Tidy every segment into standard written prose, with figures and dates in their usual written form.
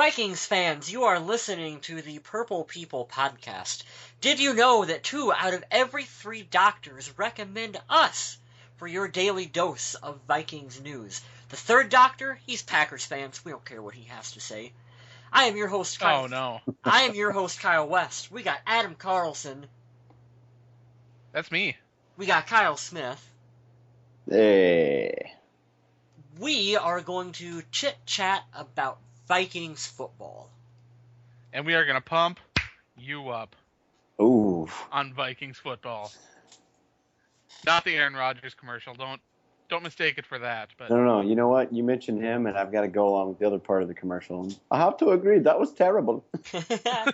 Vikings fans, you are listening to the Purple People podcast. Did you know that 2 out of every 3 doctors recommend us for your daily dose of Vikings news? The third doctor, he's Packers fans. We don't care what he has to say. I am your host, Kyle. Oh, no. I am your host, Kyle West. We got Adam Carlson. That's me. We got Kyle Smith. Hey. We are going to chit-chat about Vikings football. And we are going to pump you up. Ooh. On Vikings football. Not the Aaron Rodgers commercial. Don't mistake it for that. But No. You know what? You mentioned him, and I've got to go along with the other part of the commercial. I have to agree. That was terrible. But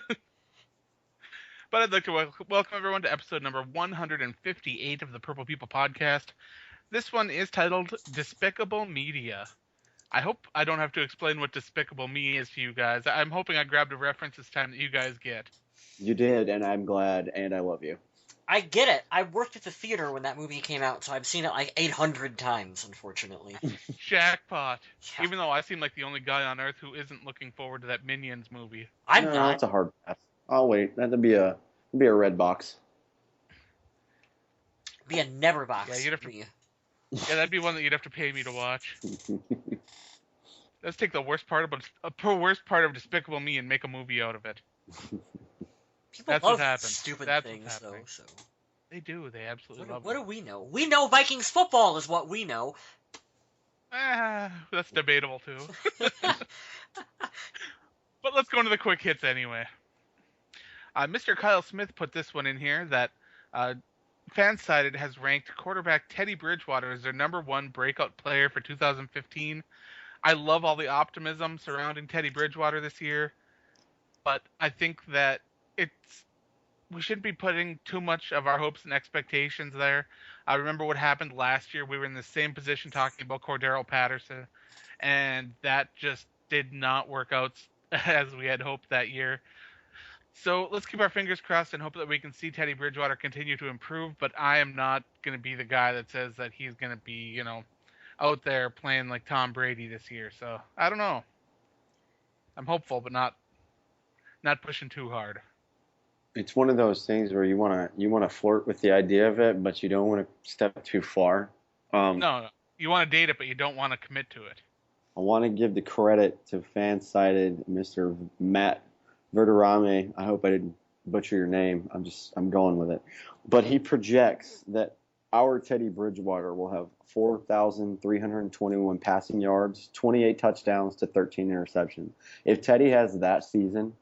I'd like to welcome everyone to episode number 158 of the Purple People podcast. This one is titled Despicable Media. I hope I don't have to explain what Despicable Me is to you guys. I'm hoping I grabbed a reference this time that you guys get. You did, and I'm glad, and I love you. I get it. I worked at the theater when that movie came out, so I've seen it like 800 times, unfortunately. Jackpot. Yeah. Even though I seem like the only guy on earth who isn't looking forward to that Minions movie. I'm No, not. that's a hard pass. I'll wait. That'd be a red box. Be a never box. Yeah, you'd have to. Yeah, that'd be one that you'd have to pay me to watch. Let's take the worst part of Despicable Me and make a movie out of it. People That's love what happens. stupid That's things, what's though. happening. So They do. They absolutely love what it. do we know? We know Vikings football is what we know. That's debatable too. But let's go into the quick hits anyway. Mr. Kyle Smith put this one in here that Fansided has ranked quarterback Teddy Bridgewater as their number 1 breakout player for 2015. I love all the optimism surrounding Teddy Bridgewater this year, but I think that we shouldn't be putting too much of our hopes and expectations there. I remember what happened last year. We were in the same position talking about Cordero Patterson, and that just did not work out as we had hoped that year. So let's keep our fingers crossed and hope that we can see Teddy Bridgewater continue to improve, but I am not going to be the guy that says that he's going to be, out there playing like Tom Brady this year. So I don't know. I'm hopeful, but not pushing too hard. It's one of those things where you wanna flirt with the idea of it, but you don't want to step too far. No, you want to date it, but you don't want to commit to it. I want to give the credit to fan-sided Mr. Matt Verderame. I hope I didn't butcher your name. I'm going with it. But he projects that our Teddy Bridgewater will have 4,321 passing yards, 28 touchdowns to 13 interceptions. If Teddy has that season,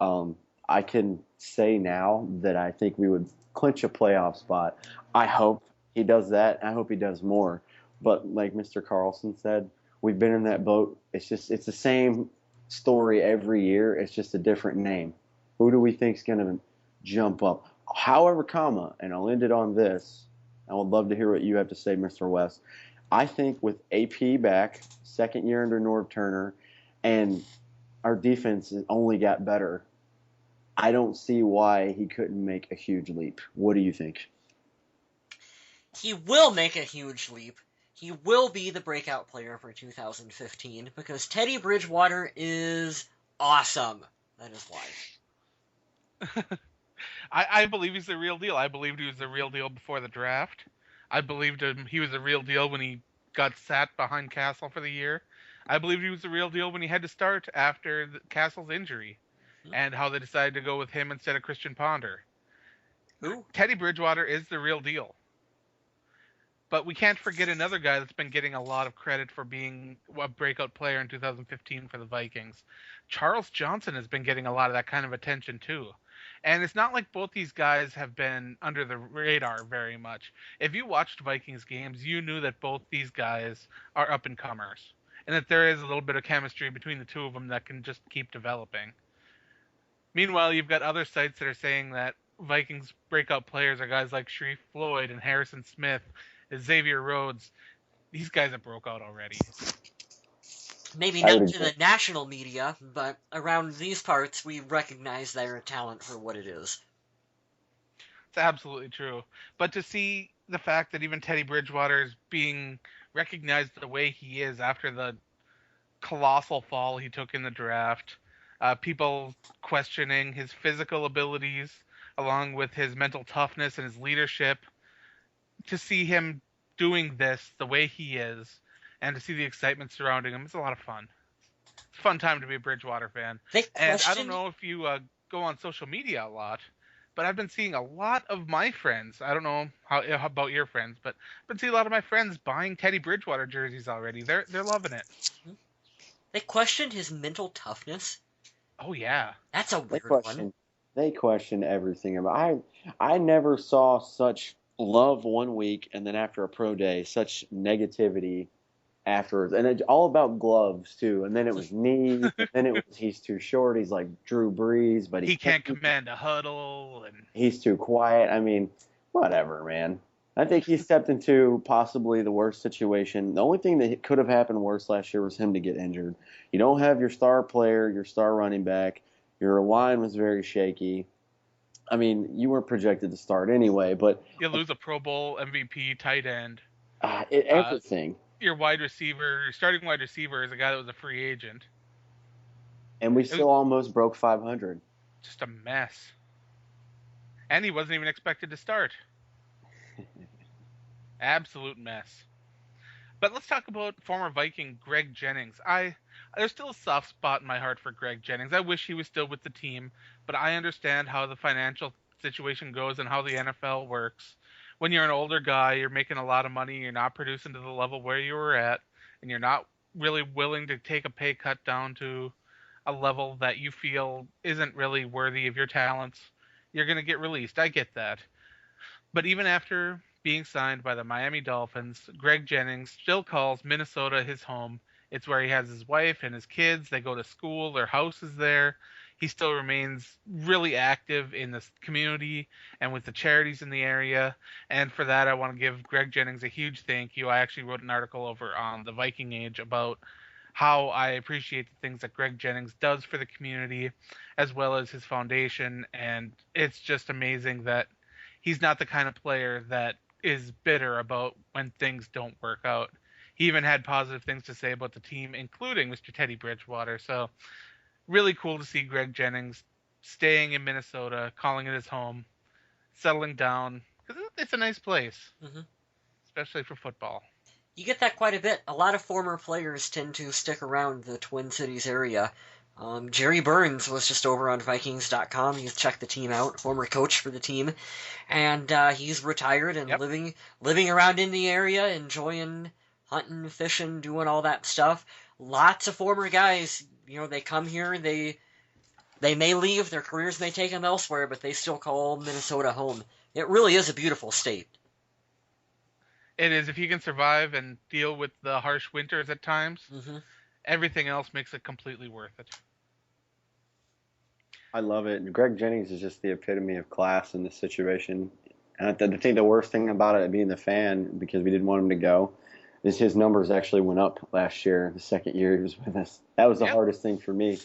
I can say now that I think we would clinch a playoff spot. I hope he does that. I hope he does more. But like Mr. Carlson said, we've been in that boat. It's the same story every year. It's just a different name. Who do we think is going to jump up? However, and I'll end it on this. I would love to hear what you have to say, Mr. West. I think with AP back, second year under Norv Turner, and our defense has only got better, I don't see why he couldn't make a huge leap. What do you think? He will make a huge leap. He will be the breakout player for 2015 because Teddy Bridgewater is awesome. That is why. I believe he's the real deal. I believed he was the real deal before the draft. I believed he was the real deal when he got sat behind Castle for the year. I believed he was the real deal when he had to start after Castle's injury, and how they decided to go with him instead of Christian Ponder. Who? Teddy Bridgewater is the real deal. But we can't forget another guy that's been getting a lot of credit for being a breakout player in 2015 for the Vikings. Charles Johnson has been getting a lot of that kind of attention too. And it's not like both these guys have been under the radar very much. If you watched Vikings games, you knew that both these guys are up-and-comers, and that there is a little bit of chemistry between the two of them that can just keep developing. Meanwhile, you've got other sites that are saying that Vikings breakout players are guys like Sharif Floyd and Harrison Smith, Xavier Rhodes. These guys have broke out already. Maybe not to the national media, but around these parts, we recognize their talent for what it is. It's absolutely true. But to see the fact that even Teddy Bridgewater is being recognized the way he is after the colossal fall he took in the draft, People questioning his physical abilities along with his mental toughness and his leadership. To see him doing this the way he is and to see the excitement surrounding him, it's a lot of fun. It's a fun time to be a Bridgewater fan. They And I don't questioned. know if you go on social media a lot, but I've been seeing a lot of my friends. I don't know how about your friends, but I've been seeing a lot of my friends buying Teddy Bridgewater jerseys already. They're loving it. They questioned his mental toughness. Oh yeah. That's a They weird one. question they question everything about. I never saw such love one week and then after a pro day such negativity afterwards, and it's all about gloves too. And then it was knees, and then it was he's too short. He's like Drew Brees, but he He can't can't. command a huddle and He's too quiet. I mean, whatever, man. I think he stepped into possibly the worst situation. The only thing that could have happened worse last year was him to get injured. You don't have your star player, your star running back. Your line was very shaky. I mean, you weren't projected to start anyway, but you lose a Pro Bowl MVP tight end. Uh, everything. your wide receiver, your starting wide receiver is a guy that was a free agent. And we It was still almost broke 500. just a mess. And he wasn't even expected to start. Absolute mess. But let's talk about former Viking Greg Jennings. There's still a soft spot in my heart for Greg Jennings. I wish he was still with the team, but I understand how the financial situation goes and how the NFL works. When you're an older guy, you're making a lot of money, you're not producing to the level where you were at, and you're not really willing to take a pay cut down to a level that you feel isn't really worthy of your talents, you're going to get released. I get that. But even after being signed by the Miami Dolphins, Greg Jennings still calls Minnesota his home. It's where he has his wife and his kids. They go to school, their house is there. He still remains really active in the community and with the charities in the area. And for that, I want to give Greg Jennings a huge thank you. I actually wrote an article over on the Viking Age about how I appreciate the things that Greg Jennings does for the community, as well as his foundation. And it's just amazing that he's not the kind of player that is bitter about when things don't work out. He even had positive things to say about the team, including Mr. Teddy Bridgewater. So really cool to see Greg Jennings staying in Minnesota, calling it his home, settling down, because it's a nice place, Hmm. especially for football. You get that quite a bit. A lot of former players tend to stick around the Twin Cities area. Jerry Burns was just over on Vikings.com. You check the team out, former coach for the team, and he's retired and Yep. living around in the area, enjoying hunting, fishing, doing all that stuff. Lots of former guys, they come here, they may leave, their careers may take them elsewhere, but they still call Minnesota home. It really is a beautiful state. It is. If you can survive and deal with the harsh winters at times, Hmm. everything else makes it completely worth it. I love it. And Greg Jennings is just the epitome of class in this situation. And I think the worst thing about it being the fan, because we didn't want him to go, is his numbers actually went up last year, the second year he was with us. That was the Yep. hardest thing for me.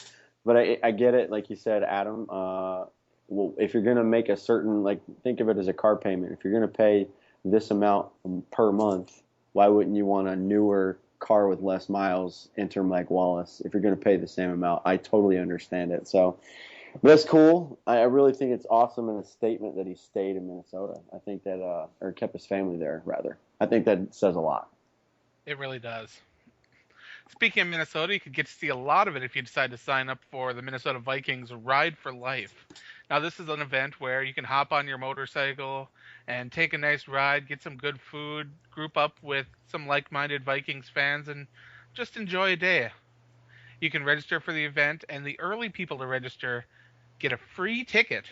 But I get it, like you said, Adam. Well, if you're going to make a certain, like, think of it as a car payment. If you're going to pay this amount per month, why wouldn't you want a newer car with less miles, enter Mike Wallace, if you're going to pay the same amount? I totally understand it. So, but that's cool. I really think it's awesome and a statement that he stayed in Minnesota. I think that, or kept his family there, rather. I think that says a lot. It really does. Speaking of Minnesota, you could get to see a lot of it if you decide to sign up for the Minnesota Vikings Ride for Life. Now, this is an event where you can hop on your motorcycle and take a nice ride, get some good food, group up with some like-minded Vikings fans, and just enjoy a day. You can register for the event, and the early people to register get a free ticket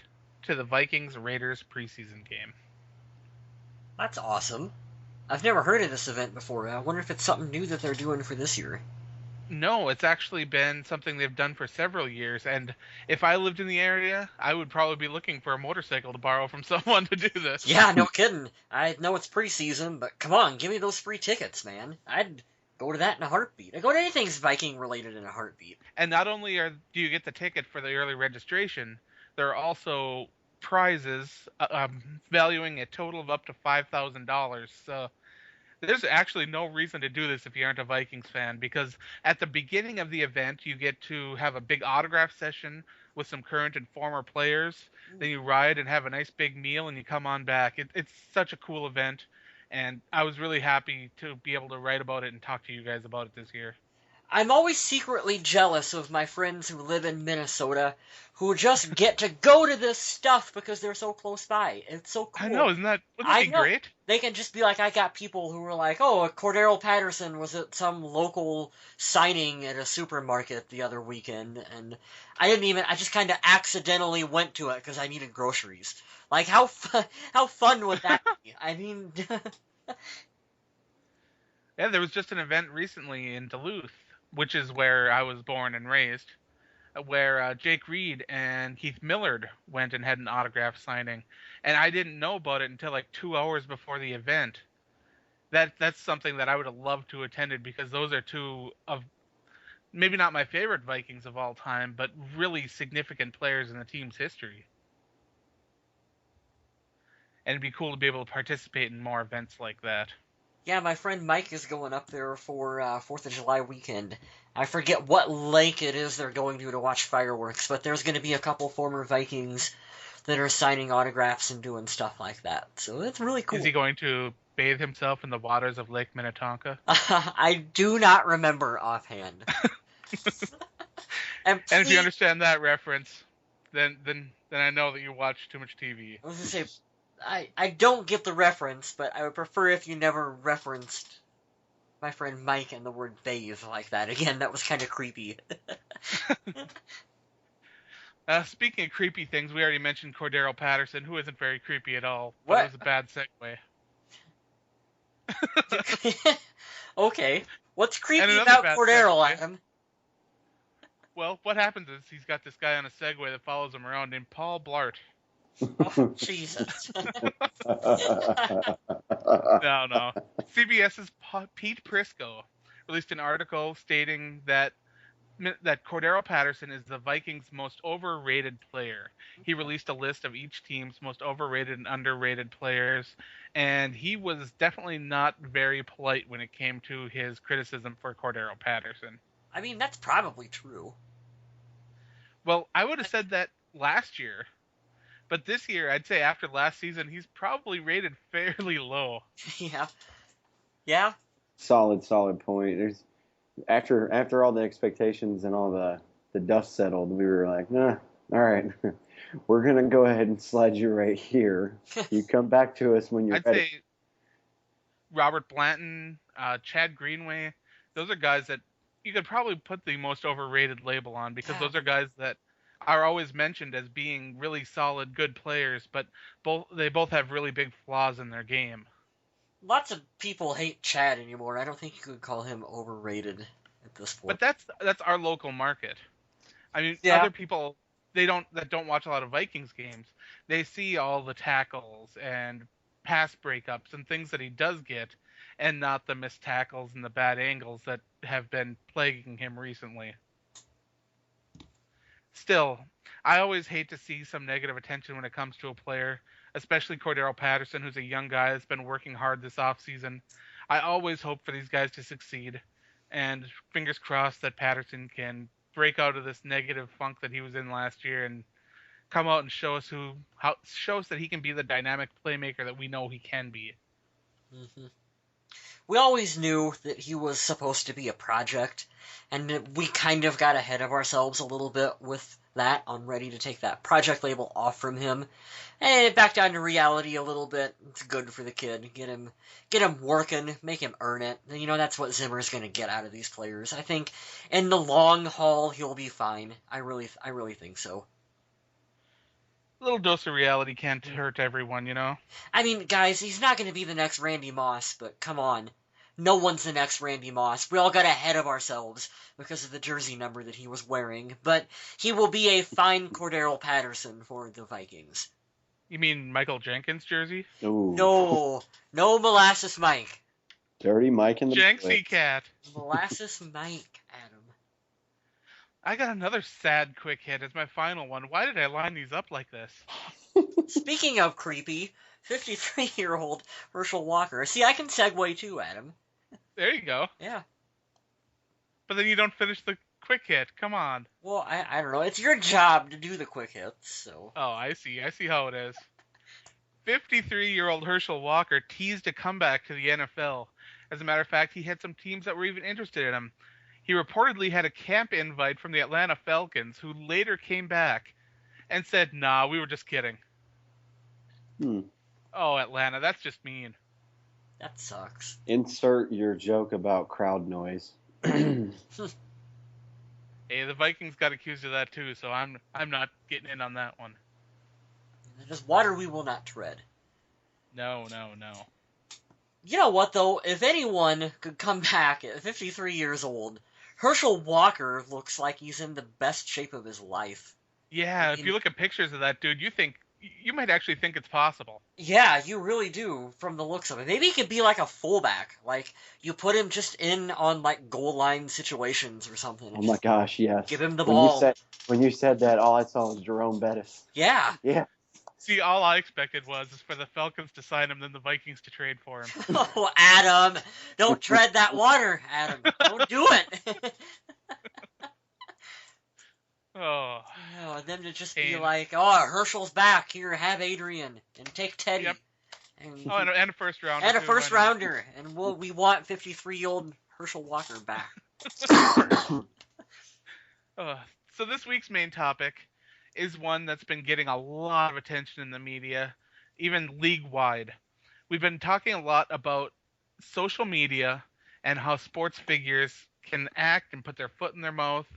to the Vikings Raiders preseason game. That's awesome. I've never heard of this event before. I wonder if it's something new that they're doing for this year. No, it's actually been something they've done for several years, and if I lived in the area, I would probably be looking for a motorcycle to borrow from someone to do this. Yeah, no kidding. I know it's preseason, but come on, give me those free tickets, man. I'd go to that in a heartbeat. I'd go to anything's Viking related in a heartbeat. And not only do you get the ticket for the early registration, there are also prizes valuing a total of up to $5,000. So There's actually no reason to do this if you aren't a Vikings fan, because at the beginning of the event, you get to have a big autograph session with some current and former players. Then you ride and have a nice big meal, and you come on back. It's such a cool event, and I was really happy to be able to write about it and talk to you guys about it this year. I'm always secretly jealous of my friends who live in Minnesota who just get to go to this stuff because they're so close by. It's so I cool. know, wouldn't that I be know. great? They can just be like, I got people who were like, oh, Cordero Patterson was at some local signing at a supermarket the other weekend, and I just kind of accidentally went to it because I needed groceries. Like, how fun would that be? I mean, Yeah, there was just an event recently in Duluth, which is where I was born and raised, where Jake Reed and Keith Millard went and had an autograph signing, and I didn't know about it until like 2 hours before the event. That's something that I would have loved to attended, because those are two of maybe not my favorite Vikings of all time, but really significant players in the team's history. And it'd be cool to be able to participate in more events like that. yeah, my friend Mike is going up there for 4th of July weekend. I forget what lake it is they're going to watch fireworks, but there's going to be a couple former Vikings that are signing autographs and doing stuff like that. So it's really cool. Is he going to bathe himself in the waters of Lake Minnetonka? I do not remember offhand. And And if you please, understand that reference, then I know that you watch too much TV. I was gonna say, I don't get the reference, but I would prefer if you never referenced my friend Mike and the word bathe like that. Again, that was kind of creepy. Speaking of creepy things, we already mentioned Cordero Patterson, who isn't very creepy at all, but What? it was a bad segue. Okay. What's And creepy another about bad Cordero, segue. Adam? Well, what happens is he's got this guy on a Segway that follows him around named Paul Blart. Oh, Jesus. No. CBS's Pete Prisco released an article stating that Cordero Patterson is the Vikings' most overrated player. He released a list of each team's most overrated and underrated players, and he was definitely not very polite when it came to his criticism for Cordero Patterson. I mean, that's probably true. Well, I would have said that last year, but this year, I'd say after last season, he's probably rated fairly low. Yeah. Yeah. Solid point. There's after all the expectations and all the dust settled, we were like, nah, all right, we're gonna go ahead and slide you right here. You come back to us when you're I'd ready. say Robert Blanton, Chad Greenway, those are guys that you could probably put the most overrated label on, because those are guys that are always mentioned as being really solid, good players, but they both have really big flaws in their game. Lots of people hate Chad anymore. I don't think you could call him overrated at this point. But that's our local market. I mean, Yeah. other people that don't watch a lot of Vikings games, they see all the tackles and pass breakups and things that he does get, and not the missed tackles and the bad angles that have been plaguing him recently. Still, I always hate to see some negative attention when it comes to a player, especially Cordero Patterson, who's a young guy that's been working hard this offseason. I always hope for these guys to succeed, and fingers crossed that Patterson can break out of this negative funk that he was in last year and come out and show us that he can be the dynamic playmaker that we know he can be. Mm-hmm. We always knew that he was supposed to be a project, and we kind of got ahead of ourselves a little bit with that, on ready to take that project label off from him, and back down to reality a little bit. It's good for the kid. Get him working, make him earn it. You know, that's what Zimmer's going to get out of these players. I think in the long haul he'll be fine. I really think so. A little dose of reality can't hurt everyone, you know? I mean, guys, he's not going to be the next Randy Moss, but come on. No one's the next Randy Moss. We all got ahead of ourselves because of the jersey number that he was wearing, but he will be a fine Cordero Patterson for the Vikings. You mean Michael Jenkins jersey? Ooh. No Molasses Mike. Dirty Mike in the Jenksy Cat. Molasses Mike, Adam. I got another sad quick hit as my final one. Why did I line these up like this? Speaking of creepy, 53-year-old Herschel Walker. See, I can segue too, Adam. There you go. Yeah. But then you don't finish the quick hit. Come on. Well, I don't know. It's your job to do the quick hits, so. Oh, I see. I see how it is. 53-year-old Herschel Walker teased a comeback to the NFL. As a matter of fact, he had some teams that were even interested in him. He reportedly had a camp invite from the Atlanta Falcons, who later came back and said, "Nah, we were just kidding." Oh, Atlanta, that's just mean. That sucks. Insert your joke about crowd noise. Hey, the Vikings got accused of that too, so I'm not getting in on that one. Just water we will not tread. No. You know what, though? If anyone could come back at 53 years old, Herschel Walker looks like he's in the best shape of his life. Yeah, if you look at pictures of that dude, you might actually think it's possible. Yeah, you really do, from the looks of it. Maybe he could be like a fullback. Like, you put him just in on, like, goal line situations or something. Oh my gosh, yes. Give him the ball. When you said that, all I saw was Jerome Bettis. Yeah. Yeah. See, all I expected was for the Falcons to sign him, then the Vikings to trade for him. Oh, Adam. Don't tread that water, Adam. Don't do it. Oh. No, and then to just be like, oh, Herschel's back. Here, have Adrian. And take Teddy. Yep. And, and a first rounder. And a first rounder. And we want 53-year-old Herschel Walker back. So this week's main topic is one that's been getting a lot of attention in the media, even league-wide. We've been talking a lot about social media and how sports figures can act and put their foot in their mouth.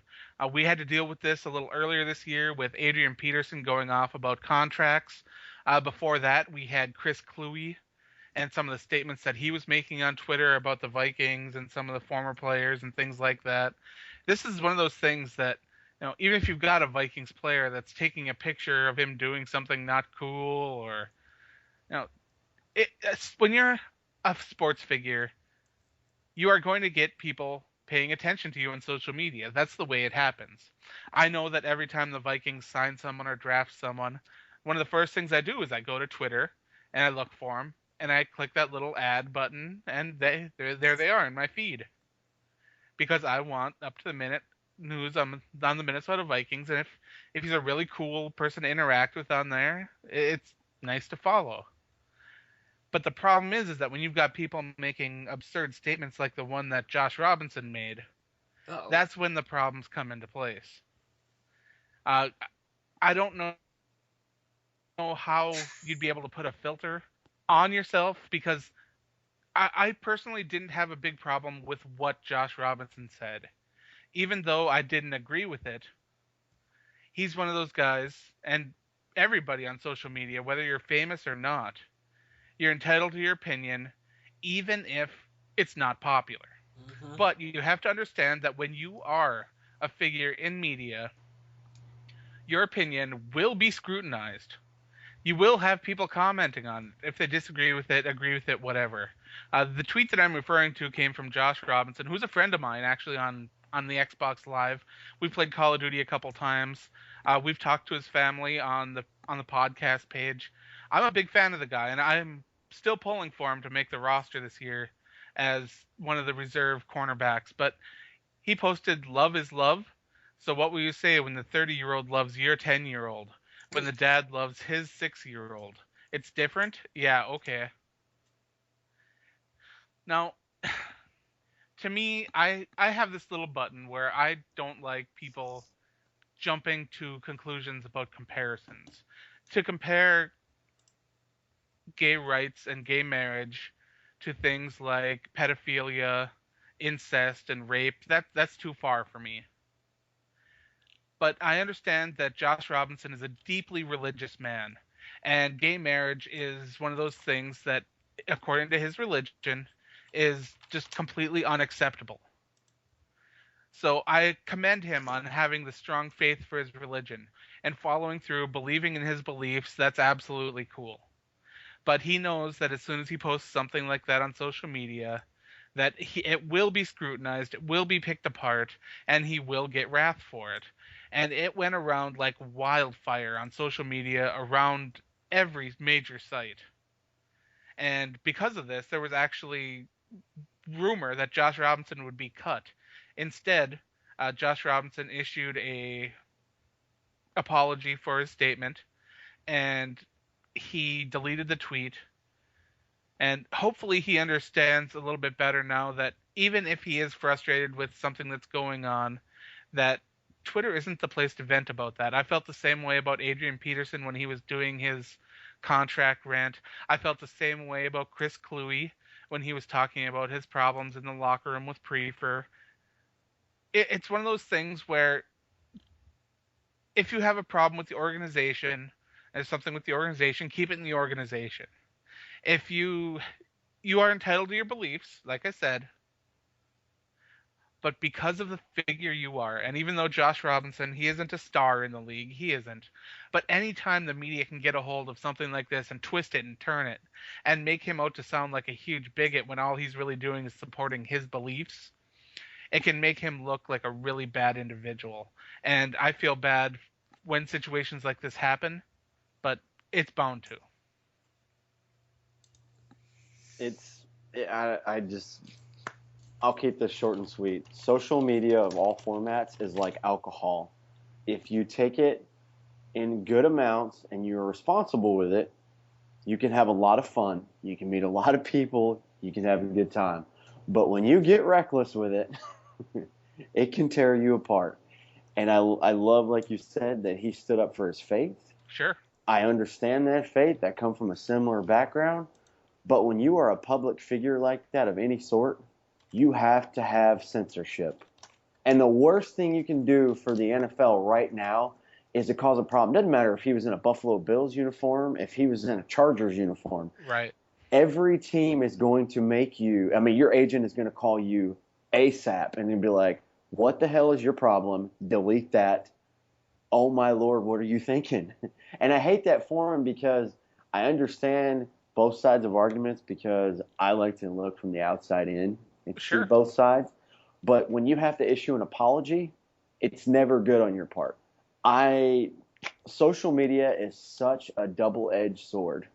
We had to deal with this a little earlier this year with Adrian Peterson going off about contracts. Before that, we had Chris Kluwe and some of the statements that he was making on Twitter about the Vikings and some of the former players and things like that. This is one of those things that, even if you've got a Vikings player that's taking a picture of him doing something not cool, or, when you're a sports figure, you are going to get people paying attention to you on social media. That's the way it happens. I know that every time the Vikings sign someone or draft someone, one of the first things I do is I go to Twitter and I look for them and I click that little ad button, and there they are in my feed, because I want up to the minute news on the Minnesota Vikings, and if he's a really cool person to interact with on there, it's nice to follow. But the problem is that when you've got people making absurd statements like the one that Josh Robinson made, that's when the problems come into place. I don't know how you'd be able to put a filter on yourself, because I personally didn't have a big problem with what Josh Robinson said. Even though I didn't agree with it, he's one of those guys, and everybody on social media, whether you're famous or not, you're entitled to your opinion, even if it's not popular. Mm-hmm. But you have to understand that when you are a figure in media, your opinion will be scrutinized. You will have people commenting on it. If they disagree with it, agree with it, whatever. The tweet that I'm referring to came from Josh Robinson, who's a friend of mine, actually, on the Xbox Live. We've played Call of Duty a couple times. We've talked to his family on the podcast page. I'm a big fan of the guy, and I'm still pulling for him to make the roster this year as one of the reserve cornerbacks. But he posted, "Love is love. So what will you say when the 30-year-old loves your 10-year-old? When the dad loves his 6-year-old? It's different? Yeah, okay." Now, to me, I have this little button where I don't like people jumping to conclusions about comparisons. To compare gay rights and gay marriage to things like pedophilia, incest, and rape, that's too far for me. But I understand that Josh Robinson is a deeply religious man, and gay marriage is one of those things that, according to his religion, is just completely unacceptable. So I commend him on having the strong faith for his religion and following through, believing in his beliefs. That's absolutely cool. But he knows that as soon as he posts something like that on social media, that it will be scrutinized, it will be picked apart, and he will get wrath for it. And it went around like wildfire on social media, around every major site. And because of this, there was actually rumor that Josh Robinson would be cut. Instead, Josh Robinson issued a apology for his statement, and he deleted the tweet. And hopefully he understands a little bit better now that even if he is frustrated with something that's going on, that Twitter isn't the place to vent about that. I felt the same way about Adrian Peterson when he was doing his contract rant. I felt the same way about Chris Cluey when he was talking about his problems in the locker room with Prefer. It's one of those things where if you have a problem with the organization, and something with the organization, keep it in the organization. If you are entitled to your beliefs, like I said, but because of the figure you are, and even though Josh Robinson, he isn't a star in the league, he isn't, but anytime the media can get a hold of something like this and twist it and turn it and make him out to sound like a huge bigot when all he's really doing is supporting his beliefs, it can make him look like a really bad individual. And I feel bad when situations like this happen, but it's bound to. I'll keep this short and sweet. Social media of all formats is like alcohol. If you take it in good amounts and you're responsible with it, you can have a lot of fun. You can meet a lot of people. You can have a good time. But when you get reckless with it, it can tear you apart. And I love, like you said, that he stood up for his faith. Sure. I understand that faith. I come from a similar background. But when you are a public figure like that of any sort, you have to have censorship. And the worst thing you can do for the NFL right now is to cause a problem. Doesn't matter if he was in a Buffalo Bills uniform, if he was in a Chargers uniform. Right. Every team is going to make you, I mean, your agent is going to call you ASAP and then be like, what the hell is your problem? Delete that. Oh, my Lord, what are you thinking? And I hate that for him because I understand both sides of arguments because I like to look from the outside in and see both sides. But when you have to issue an apology, it's never good on your part. Social media is such a double-edged sword.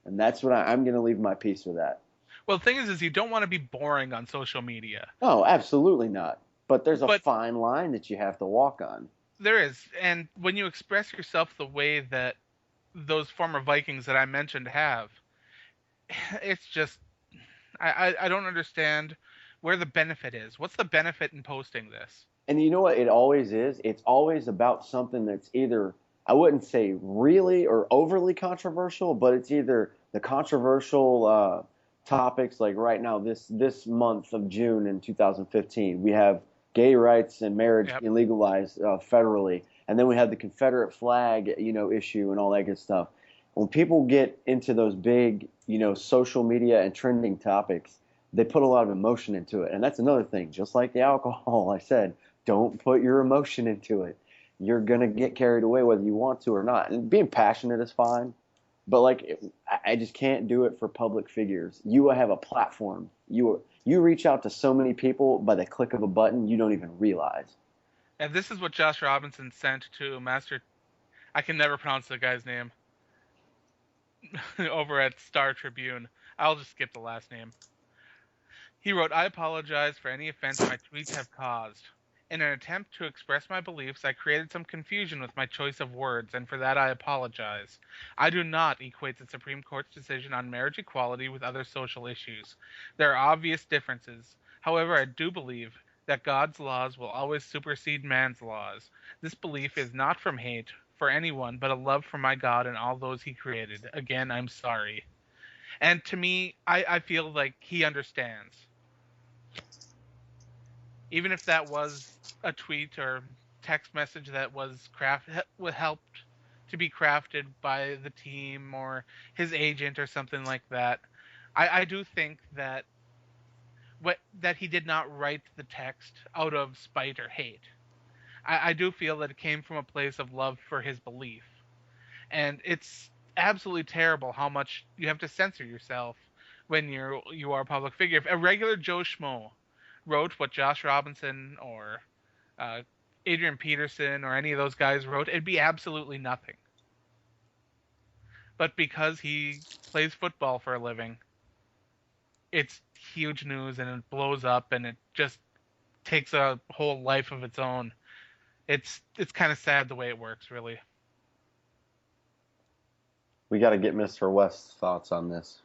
And that's what I'm going to leave my piece with that. Well, the thing is you don't want to be boring on social media. Oh, absolutely not. But there's a fine line that you have to walk on. There is. And when you express yourself the way that those former Vikings that I mentioned have, it's just, I don't understand where the benefit is. What's the benefit in posting this? And you know what it always is? It's always about something that's either, I wouldn't say really or overly controversial, but it's either the controversial topics, like right now, this month of June in 2015, we have gay rights and marriage legalized federally. And then we have the Confederate flag, issue and all that good stuff. When people get into those big, social media and trending topics, they put a lot of emotion into it. And that's another thing. Just like the alcohol, I said, don't put your emotion into it. You're going to get carried away whether you want to or not. And being passionate is fine. But, I just can't do it for public figures. You have a platform. You reach out to so many people by the click of a button you don't even realize. And this is what Josh Robinson sent to Master... I can never pronounce the guy's name. Over at Star Tribune. I'll just skip the last name. He wrote, I apologize for any offense my tweets have caused. In an attempt to express my beliefs, I created some confusion with my choice of words, and for that I apologize. I do not equate the Supreme Court's decision on marriage equality with other social issues. There are obvious differences. However, I do believe that God's laws will always supersede man's laws. This belief is not from hate for anyone, but a love for my God and all those he created. Again, I'm sorry. And to me, I feel like he understands. Even if that was a tweet or text message that was helped to be crafted by the team or his agent or something like that, I do think that that he did not write the text out of spite or hate. I do feel that it came from a place of love for his belief. And it's absolutely terrible how much you have to censor yourself when you are a public figure. If a regular Joe Schmo wrote what Josh Robinson or Adrian Peterson or any of those guys wrote, it'd be absolutely nothing. but because he plays football for a living, it's huge news and it blows up and it just takes a whole life of its own. It's kind of sad the way it works, really. We got to get Mr. West's thoughts on this.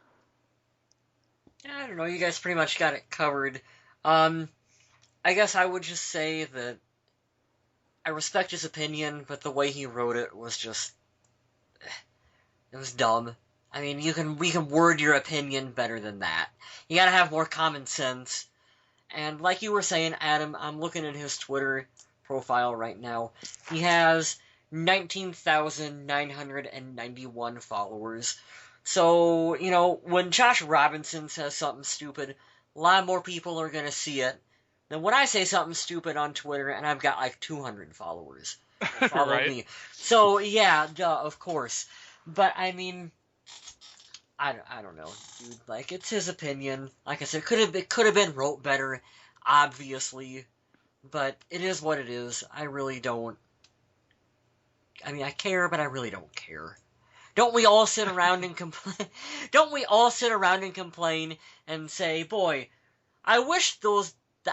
I don't know. You guys pretty much got it covered. I guess I would just say that I respect his opinion, but the way he wrote it was just... It was dumb. I mean, we can word your opinion better than that. You gotta have more common sense. And like you were saying, Adam, I'm looking at his Twitter profile right now. He has 19,991 followers. So, when Josh Robinson says something stupid, a lot more people are gonna see it than when I say something stupid on Twitter and I've got like 200 followers who follow Right. me. So, yeah, duh, of course. But, I mean... I don't know, dude. Like, it's his opinion. Like I said, it could have been wrote better, obviously. But it is what it is. I really don't... I mean, I care, but I really don't care. Don't we all sit around and complain? Don't we all sit around and complain and say, boy, I wish the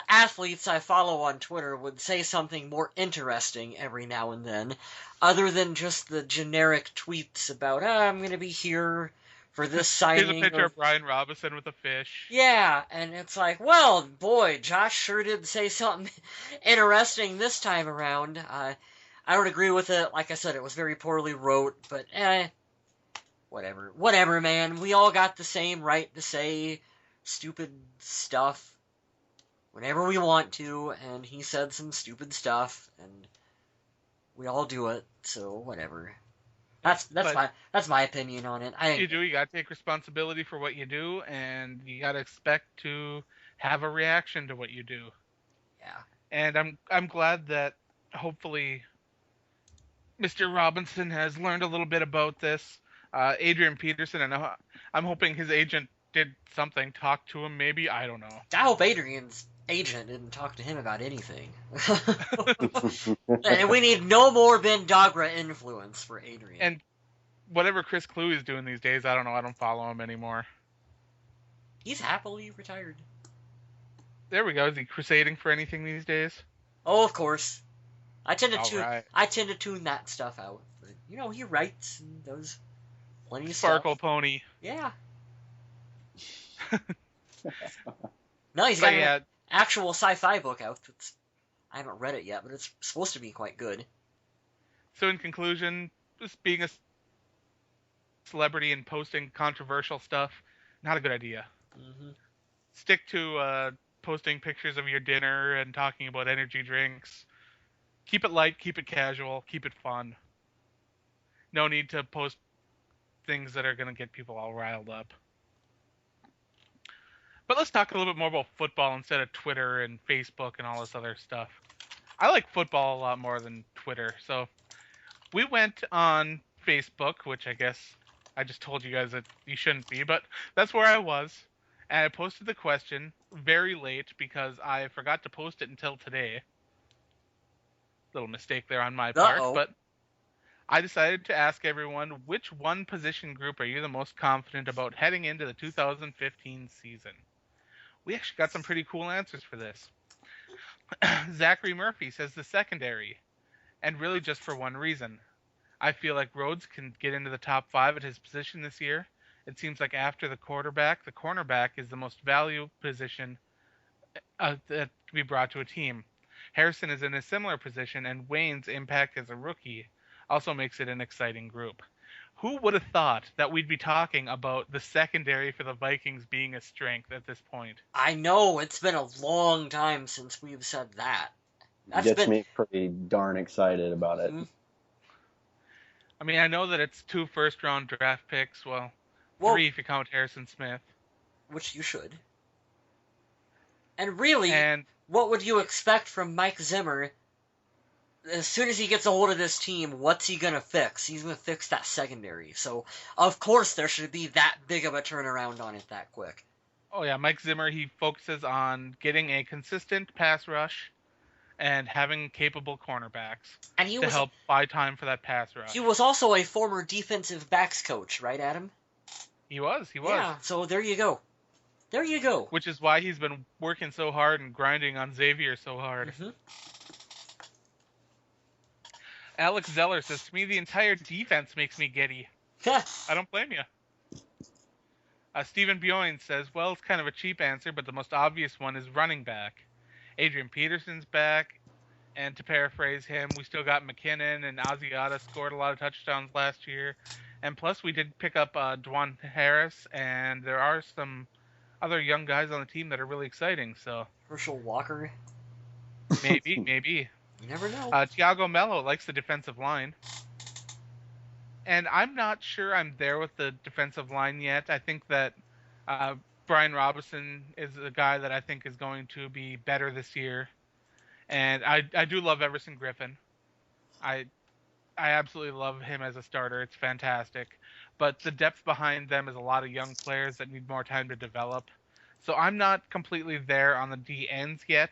athletes I follow on Twitter would say something more interesting every now and then, other than just the generic tweets about, I'm going to be here for this signing. Here's a picture of Brian Robinson with a fish. Yeah, and it's like, well, boy, Josh sure did say something interesting this time around. I don't agree with it. Like I said, it was very poorly wrote, but whatever. Whatever, man. We all got the same right to say stupid stuff whenever we want to, and he said some stupid stuff, and we all do it, so whatever. That's my opinion on it. You gotta take responsibility for what you do, and you gotta expect to have a reaction to what you do. Yeah. And I'm glad that hopefully Mr. Robinson has learned a little bit about this. Adrian Peterson, I'm hoping his agent did something, talk to him maybe. I don't know. I hope Adrian's agent didn't talk to him about anything. And we need no more Ben Dogra influence for Adrian. And whatever Chris Cluey is doing these days, I don't know. I don't follow him anymore. He's happily retired. There we go. Is he crusading for anything these days? Oh, of course. I tend to tune that stuff out. But, he writes and does plenty of Sparkle stuff. Pony. Yeah. No, he's got an actual sci-fi book out. I haven't read it yet, but it's supposed to be quite good. So in conclusion, just being a celebrity and posting controversial stuff, not a good idea. Mm-hmm. Stick to posting pictures of your dinner and talking about energy drinks. Keep it light, keep it casual, keep it fun. No need to post things that are going to get people all riled up. But let's talk a little bit more about football instead of Twitter and Facebook and all this other stuff. I like football a lot more than Twitter. So we went on Facebook, which I guess I just told you guys that you shouldn't be, but that's where I was. And I posted the question very late because I forgot to post it until today. Little mistake there on my part. Uh-oh. But I decided to ask everyone, which one position group are you the most confident about heading into the 2015 season? We actually got some pretty cool answers for this. Zachary Murphy says the secondary, and really just for one reason. I feel like Rhodes can get into the top 5 at his position this year. It seems like after the quarterback, the cornerback is the most valuable position that can be brought to a team. Harrison is in a similar position, and Wayne's impact as a rookie also makes it an exciting group. Who would have thought that we'd be talking about the secondary for the Vikings being a strength at this point? I know, it's been a long time since we've said that. Gets me pretty darn excited about it. Mm-hmm. I mean, I know that it's 2 first-round draft picks. Well, 3 if you count Harrison Smith. Which you should. And really, what would you expect from Mike Zimmer? As soon as he gets a hold of this team, what's he going to fix? He's going to fix that secondary. So, of course, there should be that big of a turnaround on it that quick. Oh, yeah. Mike Zimmer, he focuses on getting a consistent pass rush and having capable cornerbacks And he to was help buy time for that pass rush. he was also a former defensive backs coach, right, Adam? He was. Yeah, so there you go. There you go. Which is why he's been working so hard and grinding on Xavier so hard. Mm-hmm. Alex Zeller says, to me, the entire defense makes me giddy. I don't blame you. Stephen Bjoin says, well, it's kind of a cheap answer, but the most obvious one is running back. Adrian Peterson's back, and to paraphrase him, we still got McKinnon, and Asiata scored a lot of touchdowns last year. And plus, we did pick up Dwan Harris, and there are some other young guys on the team that are really exciting. So Herschel Walker. maybe. You never know. Thiago Mello likes the defensive line. And I'm not sure I'm there with the defensive line yet. I think that Brian Robinson is a guy that I think is going to be better this year. And I do love Everson Griffin. I absolutely love him as a starter. It's fantastic. But the depth behind them is a lot of young players that need more time to develop. So I'm not completely there on the D ends yet.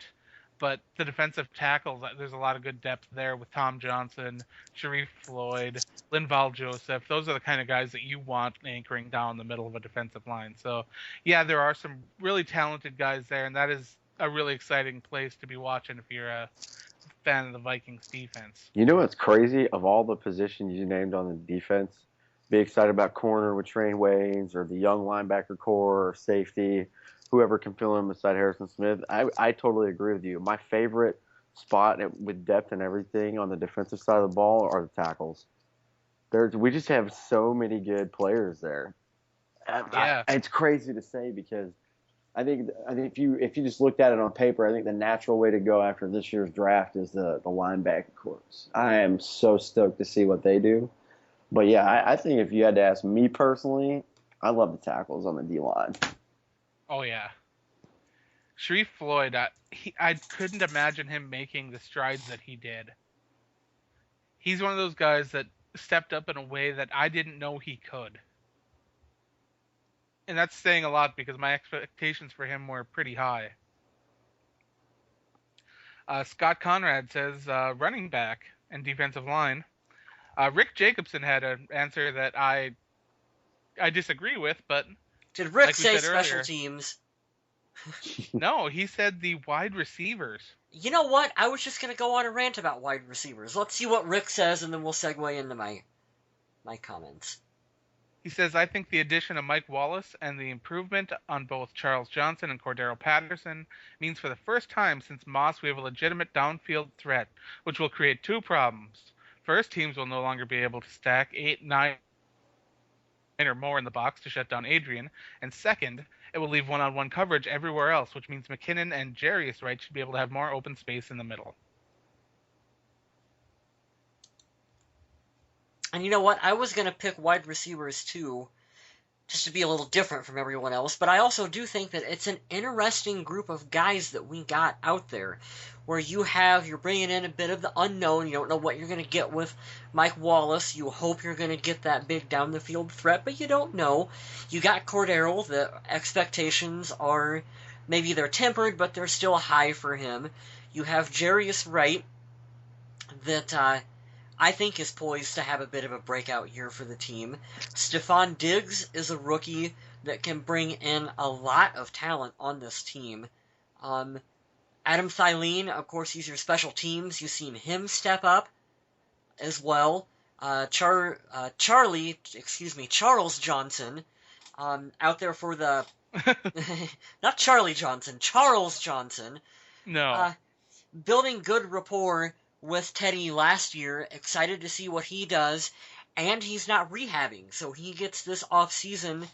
But the defensive tackles, there's a lot of good depth there with Tom Johnson, Sharif Floyd, Linval Joseph. Those are the kind of guys that you want anchoring down the middle of a defensive line. So, yeah, there are some really talented guys there, and that is a really exciting place to be watching if you're a fan of the Vikings defense. You know what's crazy? Of all the positions you named on the defense, be excited about corner with Train Waynes or the young linebacker core or safety, whoever can fill in beside Harrison Smith. I totally agree with you. My favorite spot with depth and everything on the defensive side of the ball are the tackles. We just have so many good players there. Yeah. It's crazy to say because I think if you just looked at it on paper, I think the natural way to go after this year's draft is the linebacker corps. I am so stoked to see what they do. But yeah, I think if you had to ask me personally, I love the tackles on the D-line. Oh, yeah. Sharif Floyd, I couldn't imagine him making the strides that he did. He's one of those guys that stepped up in a way that I didn't know he could. And that's saying a lot because my expectations for him were pretty high. Scott Conrad says running back and defensive line. Rick Jacobson had an answer that I disagree with, but Did Rick like we say said special earlier, teams? No, he said the wide receivers. You know what? I was just going to go on a rant about wide receivers. Let's see what Rick says, and then we'll segue into my comments. He says, I think the addition of Mike Wallace and the improvement on both Charles Johnson and Cordero Patterson means for the first time since Moss we have a legitimate downfield threat, which will create two problems. First, teams will no longer be able to stack 8, 9, or more in the box to shut down Adrian. And second, it will leave one-on-one coverage everywhere else, which means McKinnon and Jarius Wright should be able to have more open space in the middle. And you know what? I was going to pick wide receivers too, just to be a little different from everyone else. But I also do think that it's an interesting group of guys that we got out there, where you're bringing in a bit of the unknown. You don't know what you're going to get with Mike Wallace. You hope you're going to get that big down the field threat, but you don't know. You got Cordero. The expectations are maybe they're tempered, but they're still high for him. You have Jarius Wright that I think is poised to have a bit of a breakout year for the team. Stephon Diggs is a rookie that can bring in a lot of talent on this team. Adam Thielen, of course, he's your special teams. You've seen him step up as well. Charles Johnson, out there for the... not Charlie Johnson, Charles Johnson. No. Building good rapport with Teddy last year, excited to see what he does, and he's not rehabbing, so he gets this off-season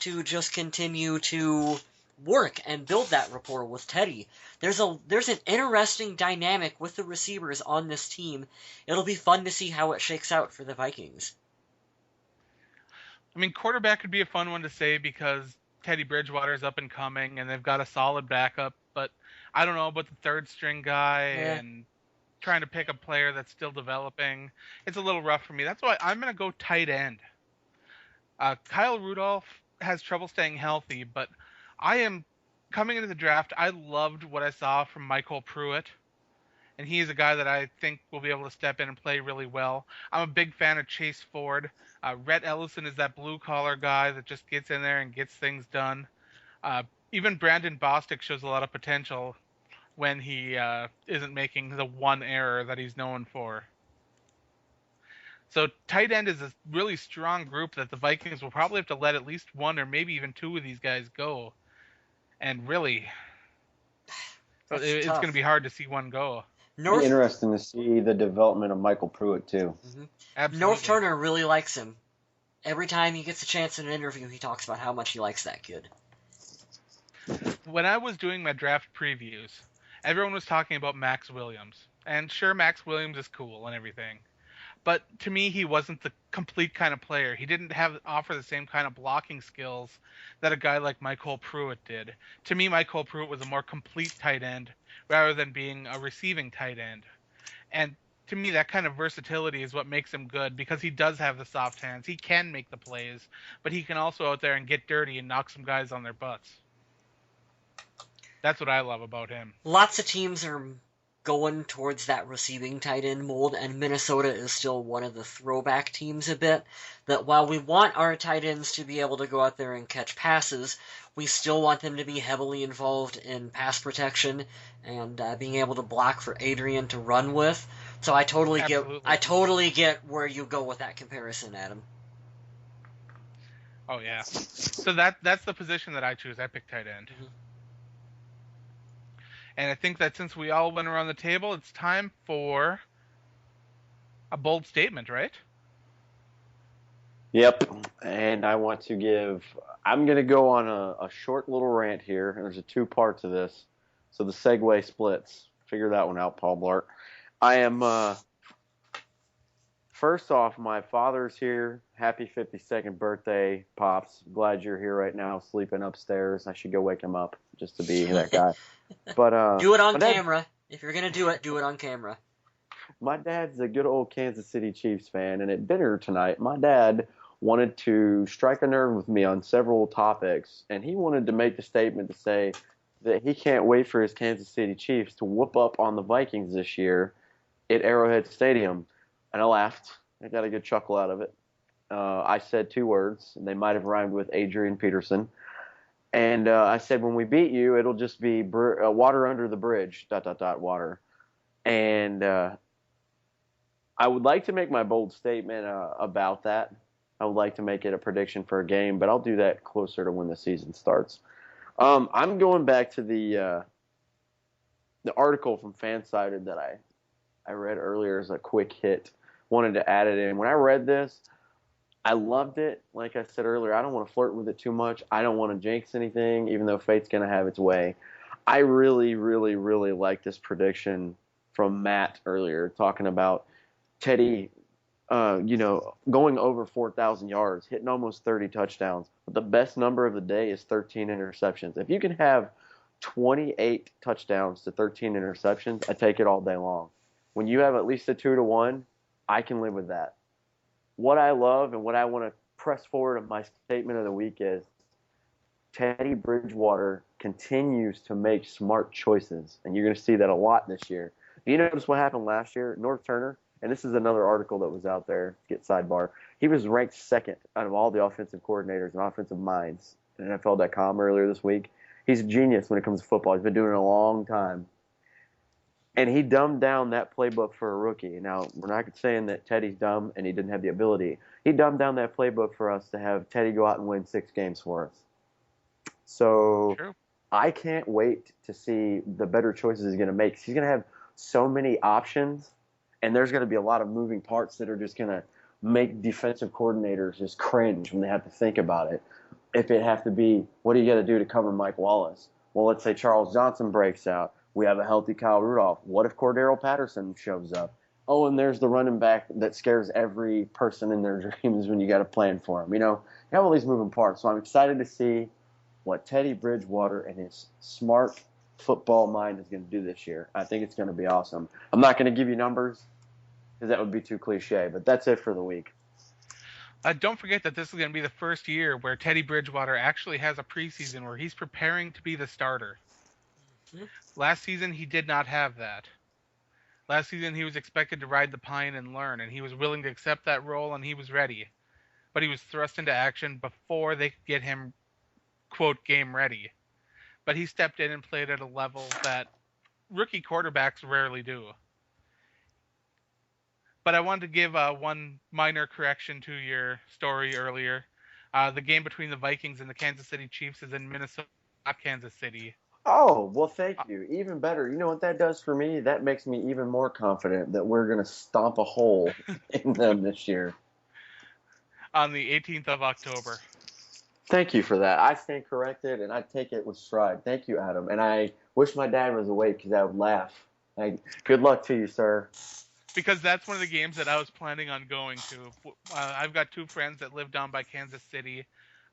to just continue to work and build that rapport with Teddy. There's an interesting dynamic with the receivers on this team. It'll be fun to see how it shakes out for the Vikings. I mean, quarterback could be a fun one to say because Teddy Bridgewater's up and coming, and they've got a solid backup, but I don't know about the third-string guy and trying to pick a player that's still developing. It's a little rough for me. That's why I'm going to go tight end. Kyle Rudolph has trouble staying healthy, but I am coming into the draft. I loved what I saw from Michael Pruitt, and he is a guy that I think will be able to step in and play really well. I'm a big fan of Chase Ford. Rhett Ellison is that blue-collar guy that just gets in there and gets things done. Uh, Even Brandon Bostic shows a lot of potential when he isn't making the one error that he's known for. So tight end is a really strong group that the Vikings will probably have to let at least one or maybe even two of these guys go. And really, it's going to be hard to see one go. It'll be interesting to see the development of Michael Pruitt, too. Mm-hmm. Absolutely. North Turner really likes him. Every time he gets a chance in an interview, he talks about how much he likes that kid. When I was doing my draft previews, everyone was talking about Max Williams. And sure, Max Williams is cool and everything. But to me, he wasn't the complete kind of player. He didn't offer the same kind of blocking skills that a guy like Michael Pruitt did. To me, Michael Pruitt was a more complete tight end rather than being a receiving tight end. And to me, that kind of versatility is what makes him good because he does have the soft hands. He can make the plays, but he can also out there and get dirty and knock some guys on their butts. That's what I love about him. Lots of teams are going towards that receiving tight end mold, and Minnesota is still one of the throwback teams a bit. That while we want our tight ends to be able to go out there and catch passes, we still want them to be heavily involved in pass protection and being able to block for Adrian to run with. So I totally get where you go with that comparison, Adam. Oh yeah. So that's the position that I choose. I pick tight end. Mm-hmm. And I think that since we all went around the table, it's time for a bold statement, right? Yep. And I'm going to go on a short little rant here, and there's a two parts of this. So the segue splits. Figure that one out, Paul Blart. I am, first off, my father's here. Happy 52nd birthday, Pops. Glad you're here right now, sleeping upstairs. I should go wake him up just to be that guy. But do it on camera. If you're going to do it on camera. My dad's a good old Kansas City Chiefs fan, and at dinner tonight, my dad wanted to strike a nerve with me on several topics, and he wanted to make the statement to say that he can't wait for his Kansas City Chiefs to whoop up on the Vikings this year at Arrowhead Stadium. And I laughed. I got a good chuckle out of it. I said two words, and they might have rhymed with Adrian Peterson. And I said, when we beat you, it'll just be water under the bridge, ... water. And I would like to make my bold statement about that. I would like to make it a prediction for a game, but I'll do that closer to when the season starts. I'm going back to the article from Fansided that I read earlier as a quick hit. Wanted to add it in. When I read this, I loved it. Like I said earlier, I don't want to flirt with it too much. I don't want to jinx anything, even though fate's going to have its way. I really, really, really like this prediction from Matt earlier, talking about Teddy, going over 4,000 yards, hitting almost 30 touchdowns. But the best number of the day is 13 interceptions. If you can have 28 touchdowns to 13 interceptions, I take it all day long. When you have at least a 2-to-1, I can live with that. What I love and what I want to press forward in my statement of the week is Teddy Bridgewater continues to make smart choices, and you're going to see that a lot this year. Do you notice what happened last year? North Turner, and this is another article that was out there, get sidebar, he was ranked second out of all the offensive coordinators and offensive minds in NFL.com earlier this week. He's a genius when it comes to football. He's been doing it a long time. And he dumbed down that playbook for a rookie. Now, we're not saying that Teddy's dumb and he didn't have the ability. He dumbed down that playbook for us to have Teddy go out and win 6 games for us. So True. I can't wait to see the better choices he's going to make. He's going to have so many options, and there's going to be a lot of moving parts that are just going to make defensive coordinators just cringe when they have to think about it. If it have to be, what do you got to do to cover Mike Wallace? Well, let's say Charles Johnson breaks out. We have a healthy Kyle Rudolph. What if Cordero Patterson shows up? Oh, and there's the running back that scares every person in their dreams when you got a plan for him. You have all these moving parts. So I'm excited to see what Teddy Bridgewater and his smart football mind is going to do this year. I think it's going to be awesome. I'm not going to give you numbers because that would be too cliche, but that's it for the week. Don't forget that this is going to be the first year where Teddy Bridgewater actually has a preseason where he's preparing to be the starter. Last season, he did not have that. Last season, he was expected to ride the pine and learn, and he was willing to accept that role, and he was ready. But he was thrust into action before they could get him, quote, game ready. But he stepped in and played at a level that rookie quarterbacks rarely do. But I wanted to give one minor correction to your story earlier. The game between the Vikings and the Kansas City Chiefs is in Minnesota, not Kansas City. Oh, well, thank you. Even better. You know what that does for me? That makes me even more confident that we're going to stomp a hole in them this year. On the 18th of October. Thank you for that. I stand corrected, and I take it with stride. Thank you, Adam. And I wish my dad was awake because I would laugh. Good luck to you, sir. Because that's one of the games that I was planning on going to. I've got two friends that live down by Kansas City.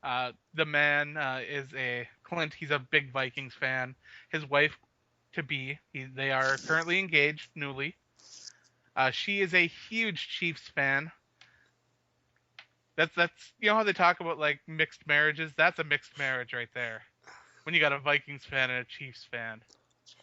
The man is Clint. He's a big Vikings fan. His wife, they are currently engaged, newly. She is a huge Chiefs fan. That's you know how they talk about like mixed marriages? That's a mixed marriage right there. When you got a Vikings fan and a Chiefs fan.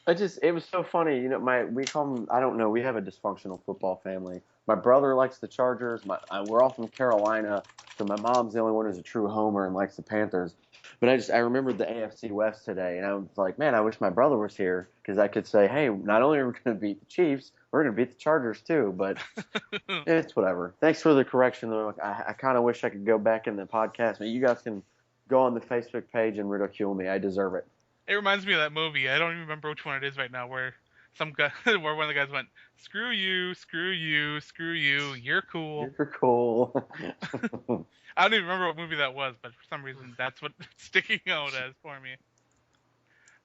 It was so funny. You know, we call them, I don't know, we have a dysfunctional football family. My brother likes the Chargers. We're all from Carolina, so my mom's the only one who's a true homer and likes the Panthers. But I remembered the AFC West today, and I was like, man, I wish my brother was here because I could say, hey, not only are we going to beat the Chiefs, we're going to beat the Chargers too. But it's whatever. Thanks for the correction, though. I kind of wish I could go back in the podcast. But you guys can go on the Facebook page and ridicule me. I deserve it. It reminds me of that movie. I don't even remember which one it is right now, where where one of the guys went, "Screw you, screw you, screw you. You're cool." You're cool. I don't even remember what movie that was, but for some reason that's what it's sticking out as for me.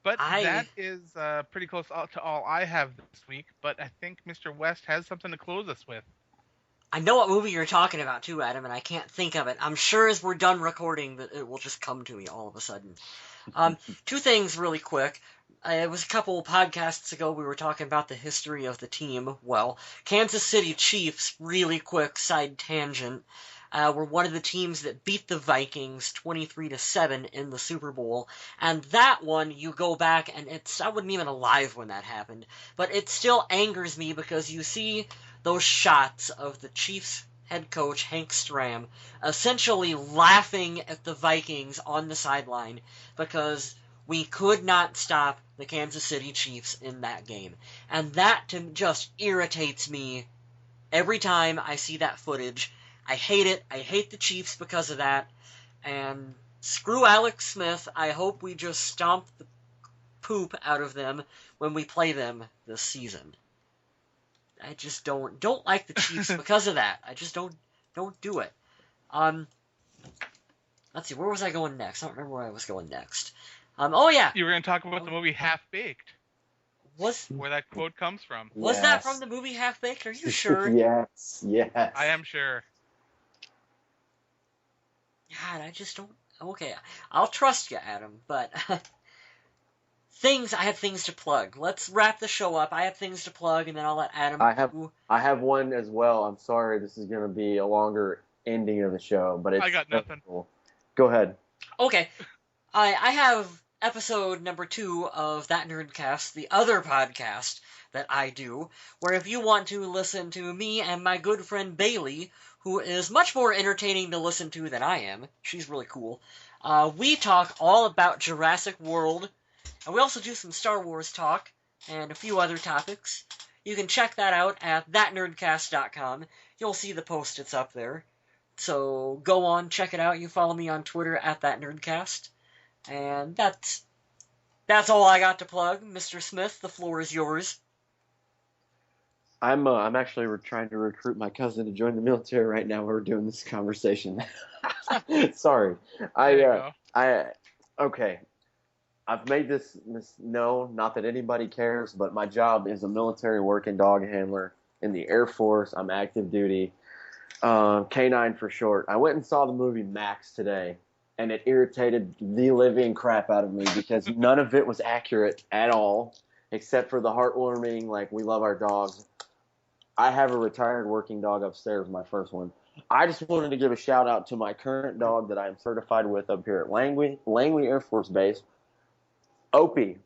But that is pretty close to all I have this week. But I think Mr. West has something to close us with. I know what movie you're talking about too, Adam, and I can't think of it. I'm sure as we're done recording that it will just come to me all of a sudden. Two things really quick. It was a couple podcasts ago we were talking about the history of the team. Well, Kansas City Chiefs, really quick side tangent, were one of the teams that beat the Vikings 23-7 in the Super Bowl. And that one, you go back, and I wasn't even alive when that happened. But it still angers me because you see those shots of the Chiefs head coach, Hank Stram, essentially laughing at the Vikings on the sideline because we could not stop the Kansas City Chiefs in that game. And that just irritates me every time I see that footage. I hate it. I hate the Chiefs because of that. And screw Alex Smith. I hope we just stomp the poop out of them when we play them this season. I just don't like the Chiefs because of that. I just don't do it. Let's see, where was I going next? I don't remember where I was going next. Oh yeah. You were going to talk about the movie Half Baked. Where that quote comes from. Was that from the movie Half Baked? Are you sure? Yes. I am sure. God, I just don't. Okay, I'll trust you, Adam, but I have things to plug. Let's wrap the show up. I have things to plug, and then I'll let Adam. I have one as well. I'm sorry, this is going to be a longer ending of the show, but I got nothing. Cool. Go ahead. Okay, I have episode number 2 of That Nerdcast, the other podcast that I do, where if you want to listen to me and my good friend Bailey, who is much more entertaining to listen to than I am, she's really cool, we talk all about Jurassic World. And we also do some Star Wars talk and a few other topics. You can check that out at thatnerdcast.com. You'll see the post, it's up there. So go on, check it out. You follow me on Twitter at thatnerdcast. And that's all I got to plug. Mr. Smith, the floor is yours. I'm actually trying to recruit my cousin to join the military right now. We're doing this conversation. Sorry. Okay. I've made this known, not that anybody cares, but my job is a military working dog handler in the Air Force. I'm active duty, K9 for short. I went and saw the movie Max today, and it irritated the living crap out of me because none of it was accurate at all, except for the heartwarming, like, we love our dogs. I have a retired working dog upstairs, my first one. I just wanted to give a shout out to my current dog that I am certified with up here at Langley Air Force Base. Opie.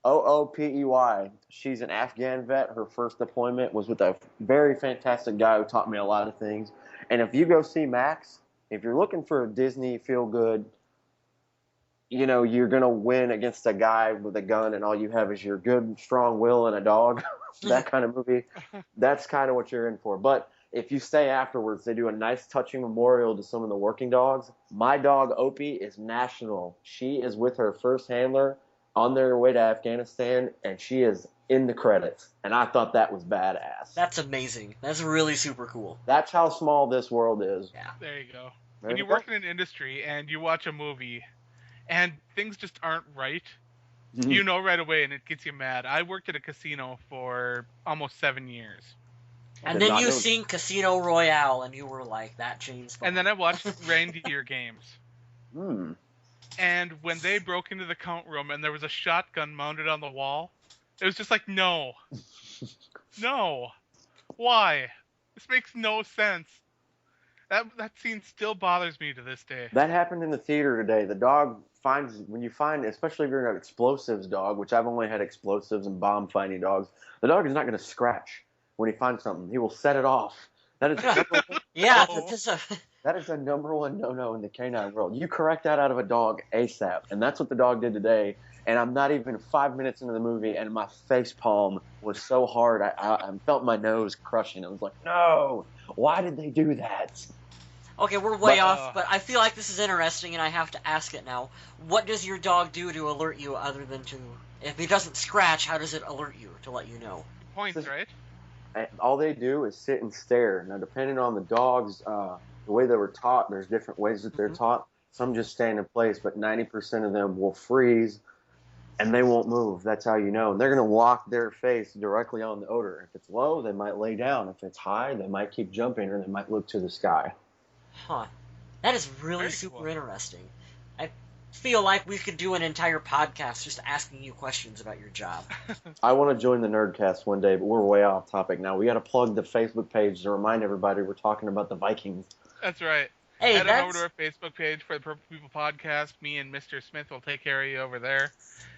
Oopey. She's an Afghan vet. Her first deployment was with a very fantastic guy who taught me a lot of things. And if you go see Max, if you're looking for a Disney feel-good, you're going to win against a guy with a gun and all you have is your good, strong will and a dog, that kind of movie, that's kind of what you're in for. But if you stay afterwards, they do a nice touching memorial to some of the working dogs. My dog, Opie, is national. She is with her first handler on their way to Afghanistan, and she is in the credits. And I thought that was badass. That's amazing. That's really super cool. That's how small this world is. Yeah. There you go. When you work in an industry and you watch a movie and things just aren't right, you know right away, and it gets you mad. I worked at a casino for almost 7 years. And then you seen Casino Royale, and you were like, that James Bond. And then I watched Reindeer Games. And when they broke into the count room and there was a shotgun mounted on the wall, it was just like, no. No. Why? This makes no sense. That scene still bothers me to this day. That happened in the theater today. The dog when you find, especially if you're an explosives dog, which I've only had explosives and bomb finding dogs, the dog is not going to scratch when he finds something. He will set it off. That is that is the number one no-no in the canine world. You correct that out of a dog ASAP, and that's what the dog did today. And I'm not even 5 minutes into the movie, and my face palm was so hard, I felt my nose crushing. I was like, no, why did they do that? Okay, we're way off, but I feel like this is interesting, and I have to ask it now. What does your dog do to alert you other than to... If he doesn't scratch, how does it alert you to let you know? Points, right? All they do is sit and stare. Now, depending on the dogs, the way they were taught, there's different ways that they're taught. Some just stand in place, but 90% of them will freeze, and they won't move. That's how you know. And they're going to lock their face directly on the odor. If it's low, they might lay down. If it's high, they might keep jumping, or they might look to the sky. Huh. That is really super interesting. I feel like we could do an entire podcast just asking you questions about your job. I want to join the Nerdcast one day, but we're way off topic now. We got to plug the Facebook page to remind everybody we're talking about the Vikings. That's right. Hey, Head on over to our Facebook page for the Purple People Podcast. Me and Mr. Smith will take care of you over there.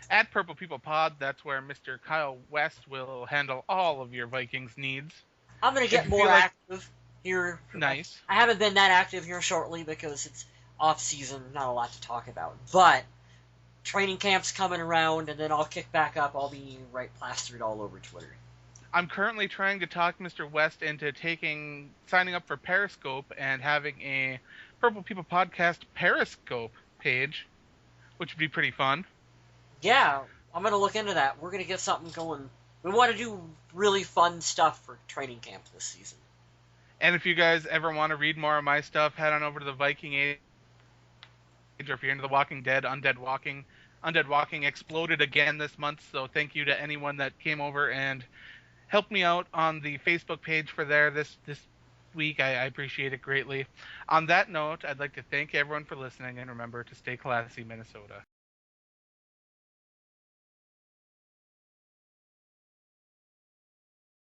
At Purple People Pod, that's where Mr. Kyle West will handle all of your Vikings needs. I'm going to get more active here. Nice. I haven't been that active here shortly because it's off season, not a lot to talk about. But training camp's coming around, and then I'll kick back up. I'll be plastered all over Twitter. I'm currently trying to talk Mr. West into signing up for Periscope and having a Purple People Podcast Periscope page, which would be pretty fun. Yeah, I'm going to look into that. We're going to get something going. We want to do really fun stuff for training camp this season. And if you guys ever want to read more of my stuff, head on over to the Viking Age, or if you're into The Walking Dead, Undead Walking exploded again this month, so thank you to anyone that came over and helped me out on the Facebook page for this week. I appreciate it greatly. On that note, I'd like to thank everyone for listening, and remember to stay classy, Minnesota.